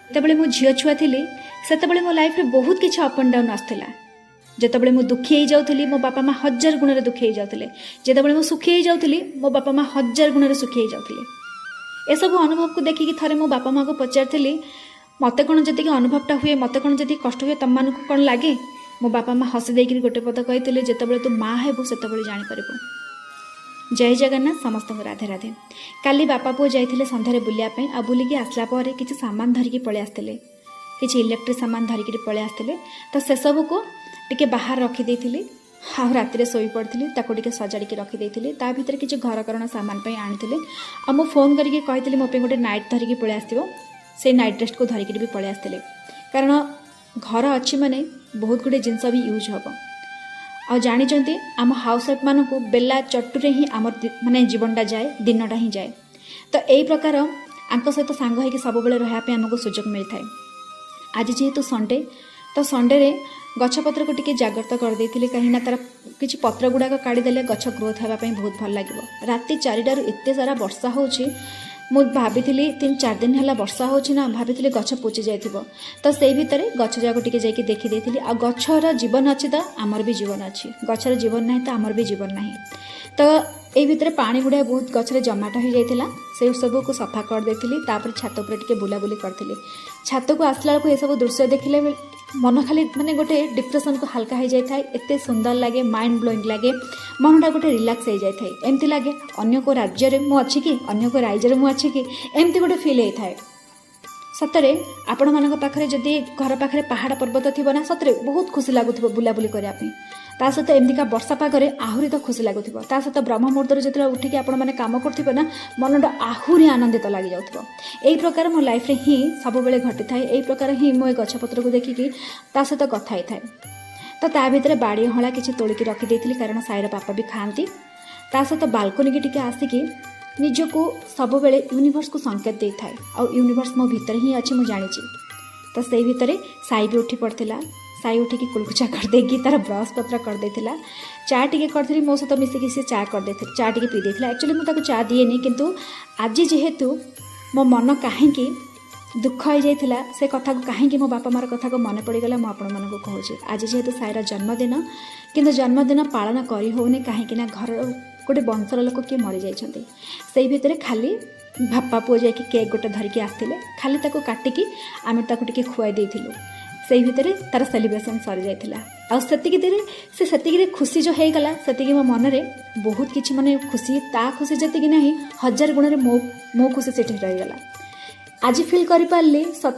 ଯେତେବେଳେ ମୁଁ ଝିଅ ଛୁଆ ଥିଲି ସେତେବେଳେ ମୋ ଲାଇଫରେ ବହୁତ କିଛି ଅପ୍ ଆଣ୍ଡ ଡାଉନ୍ ଆସୁଥିଲା। ଯେତେବେଳେ ମୁଁ ଦୁଃଖୀ ହେଇଯାଉଥିଲି ମୋ ବାପା ମା ହଜାର ଗୁଣରେ ଦୁଃଖୀ ହେଇଯାଉଥିଲେ। ଯେତେବେଳେ ମୁଁ ସୁଖୀ ହେଇଯାଉଥିଲି ମୋ ବାପା ମା ହଜାର ଗୁଣରେ ସୁଖୀ ହେଇଯାଉଥିଲେ। ଏସବୁ ଅନୁଭବକୁ ଦେଖିକି ଥରେ ମୋ ବାପା ମାଆକୁ ପଚାରିଥିଲି, ମୋତେ କ'ଣ ଯେତିକି ଅନୁଭବଟା ହୁଏ, ମୋତେ କ'ଣ ଯେତିକି କଷ୍ଟ ହୁଏ ତମମାନଙ୍କୁ କ'ଣ ଲାଗେ? ମୋ ବାପା ମା ହସି ଦେଇକିରି ଗୋଟେ ପଦ କହିଥିଲେ, ଯେତେବେଳେ ତୁ ମା ହେବୁ ସେତେବେଳେ ଜାଣିପାରିବୁ। ଜୟ ଜଗନ୍ନାଥ, ସମସ୍ତଙ୍କୁ ରାଧେ ରାଧେ। କାଲି ବାପା ପୁଅ ଯାଇଥିଲେ ସନ୍ଧ୍ୟାରେ ବୁଲିବା ପାଇଁ। ଆଉ ବୁଲିକି ଆସିଲା ପରେ କିଛି ସାମାନ ଧରିକି ପଳେଇ ଆସିଥିଲେ, କିଛି ଇଲେକ୍ଟ୍ରିକ୍ ସାମାନ ଧରିକିରି ପଳେଇ ଆସିଥିଲେ। ତ ସେସବୁକୁ ଟିକେ ବାହାରେ ରଖିଦେଇଥିଲି। ଆଉ ରାତିରେ ଶୋଇପଡ଼ିଥିଲି, ତାକୁ ଟିକେ ସଜାଡ଼ିକି ରଖିଦେଇଥିଲି। ତା ଭିତରେ କିଛି ଘରକରଣା ସାମାନ ପାଇଁ ଆଣିଥିଲି। ଆଉ ମୁଁ ଫୋନ୍ କରିକି କହିଥିଲି ମୋ ପାଇଁ ଗୋଟେ ନାଇଟ୍ ଧରିକି ପଳେଇ ଆସିଥିବ। ସେଇ ନାଇଟ୍ ଡ୍ରେସ୍କୁ ଧରିକିରି ବି ପଳେଇ ଆସିଥିଲେ, କାରଣ ଘର ଅଛି ମାନେ ବହୁତ ଗୁଡ଼ିଏ ଜିନିଷ ବି ୟୁଜ୍ ହେବ। ଆଉ ଜାଣିଛନ୍ତି ଆମ ହାଉସ୍ ୱାଇଫ୍ ମାନଙ୍କୁ ବେଲା ଚଟୁରେ ହିଁ ଆମର ମାନେ ଜୀବନଟା ଯାଏ, ଦିନଟା ହିଁ ଯାଏ। ତ ଏଇ ପ୍ରକାର ଆଙ୍କ ସହିତ ସାଙ୍ଗ ହେଇକି ସବୁବେଳେ ରହିବା ପାଇଁ ଆମକୁ ସୁଯୋଗ ମିଳିଥାଏ। ଆଜି ଯେହେତୁ ସଣ୍ଡେ, ତ ସଣ୍ଡେରେ ଗଛପତ୍ରକୁ ଟିକେ ଜାଗ୍ରତ କରିଦେଇଥିଲି, କାହିଁକିନା ତାର କିଛି ପତ୍ର ଗୁଡ଼ାକ କାଢ଼ିଦେଲେ ଗଛ ଗ୍ରୋଥ୍ ହେବା ପାଇଁ ବହୁତ ଭଲ ଲାଗିବ। ରାତି 4ଟାରୁ ଏତେ ସାରା ବର୍ଷା ହେଉଛି, ମୁଁ ଭାବିଥିଲି 3-4 ଦିନ ହେଲା ବର୍ଷା ହେଉଛି ନା, ଭାବିଥିଲି ଗଛ ପୋଚି ଯାଇଥିବ। ତ ସେଇ ଭିତରେ ଗଛ ଯାକ ଟିକେ ଯାଇକି ଦେଖିଦେଇଥିଲି। ଆଉ ଗଛର ଜୀବନ ଅଛି ତ ଆମର ବି ଜୀବନ ଅଛି, ଗଛର ଜୀବନ ନାହିଁ ତ ଆମର ବି ଜୀବନ ନାହିଁ। ତ ଏଇ ଭିତରେ ପାଣି ଗୁଡ଼ା ବହୁତ ଗଛରେ ଜମାଟ ହୋଇଯାଇଥିଲା, ସେଇ ସବୁକୁ ସଫା କରିଦେଇଥିଲି। ତାପରେ ଛାତ ଉପରେ ଟିକେ ବୁଲାବୁଲି କରିଥିଲି। ଛାତକୁ ଆସିଲା ବେଳକୁ ଏସବୁ ଦୃଶ୍ୟ ଦେଖିଲେ ମନ ଖାଲି ମାନେ ଗୋଟେ ଡିପ୍ରେସନ୍କୁ ହାଲକା ହୋଇଯାଇଥାଏ। ଏତେ ସୁନ୍ଦର ଲାଗେ, ମାଇଣ୍ଡ ବ୍ଲୋଇଂ ଲାଗେ, ମନଟା ଗୋଟେ ରିଲାକ୍ସ ହୋଇଯାଇଥାଏ। ଏମିତି ଲାଗେ ଅନ୍ୟ କେଉଁ ରାଜ୍ୟରେ ମୁଁ ଅଛି କି, ଅନ୍ୟ କେଉଁ ରାଜ୍ୟରେ ମୁଁ ଅଛି କି, ଏମିତି ଗୋଟେ ଫିଲ୍ ହେଇଥାଏ। ସତରେ ଆପଣମାନଙ୍କ ପାଖରେ ଯଦି ଘର ପାଖରେ ପାହାଡ଼ ପର୍ବତ ଥିବ ନା, ସତରେ ବହୁତ ଖୁସି ଲାଗୁଥିବ ବୁଲାବୁଲି କରିବା ପାଇଁ। ତା ସହିତ ଏମିତିକା ବର୍ଷା ପାଗରେ ଆହୁରି ତ ଖୁସି ଲାଗୁଥିବ। ତା ସହିତ ବ୍ରହ୍ମ ମୁହୂର୍ତ୍ତରେ ଯେତେବେଳେ ଉଠିକି ଆପଣମାନେ କାମ କରୁଥିବେ ନା, ମନଟା ଆହୁରି ଆନନ୍ଦିତ ଲାଗିଯାଉଥିବ। ଏଇ ପ୍ରକାର ମୋ ଲାଇଫ୍ରେ ହିଁ ସବୁବେଳେ ଘଟିଥାଏ। ଏଇ ପ୍ରକାର ହିଁ ମୁଁ ଏ ଗଛପତ୍ରକୁ ଦେଖିକି ତା ସହିତ କଥା ହେଇଥାଏ। ତ ତା ଭିତରେ ବାଡ଼ି ହଳା କିଛି ତୋଳିକି ରଖିଦେଇଥିଲି, କାରଣ ସାଇର ବାପା ବି ଖାଆନ୍ତି। ତା ସହିତ ବାଲକୋନିକି ଟିକେ ଆସିକି ନିଜକୁ ସବୁବେଳେ ୟୁନିଭର୍ସକୁ ସଂକେତ ଦେଇଥାଏ। ଆଉ ୟୁନିଭର୍ସ ମୋ ଭିତରେ ହିଁ ଅଛି, ମୁଁ ଜାଣିଛି। ତ ସେଇ ଭିତରେ ସାଇ ବି ଉଠି ପଡ଼ିଥିଲା। ସାଇ ଉଠିକି କୁଳକୁଚା କରିଦେଇକି ତାର ବ୍ରସ୍ ପତ୍ର କରିଦେଇଥିଲା। ଚା ଟିକେ କରିଥିଲି, ମୋ ସହିତ ମିଶିକି ସେ ଚା କରିଦେଇଥିଲା, ଚା ଟିକେ ପିଇ ଦେଇଥିଲା। ଆକ୍ଚୁଆଲି ମୁଁ ତାକୁ ଚା ଦିଏନି, କିନ୍ତୁ ଆଜି ଯେହେତୁ ମୋ ମନ କାହିଁକି ଦୁଃଖ ହୋଇଯାଇଥିଲା, ସେ କଥାକୁ କାହିଁକି ମୋ ବାପା ମାଆର କଥାକୁ ମନେ ପଡ଼ିଗଲା, ମୁଁ ଆପଣମାନଙ୍କୁ କହୁଛି। ଆଜି ଯେହେତୁ ସାଇର ଜନ୍ମଦିନ, କିନ୍ତୁ ଜନ୍ମଦିନ ପାଳନ କରି ହେଉନି, କାହିଁକିନା ଘରର ଗୋଟେ ବଂଶର ଲୋକ କିଏ ମରିଯାଇଛନ୍ତି। ସେଇ ଭିତରେ ଖାଲି ବାପା ପୁଅ ଯାଇକି କେକ୍ ଗୋଟେ ଧରିକି ଆସିଥିଲେ, ଖାଲି ତାକୁ କାଟିକି ଆମେ ତାକୁ ଟିକେ ଖୁଆଇ ଦେଇଥିଲୁ। ସେଇ ଭିତରେ ତାର ସେଲିବ୍ରେସନ୍ ସରିଯାଇଥିଲା। ଆଉ ସେତିକିରେ ଖୁସି ଯେଉଁ ହେଇଗଲା, ସେତିକି ମୋ ମନରେ ବହୁତ କିଛି ମାନେ ଖୁସି, ତା ଖୁସି ଯେତିକି ନାହିଁ 1000 ଗୁଣରେ ମୋ ଖୁସି ସେଠି ରହିଗଲା। ଆଜି ଫିଲ୍ କରିପାରିଲି ସତରେ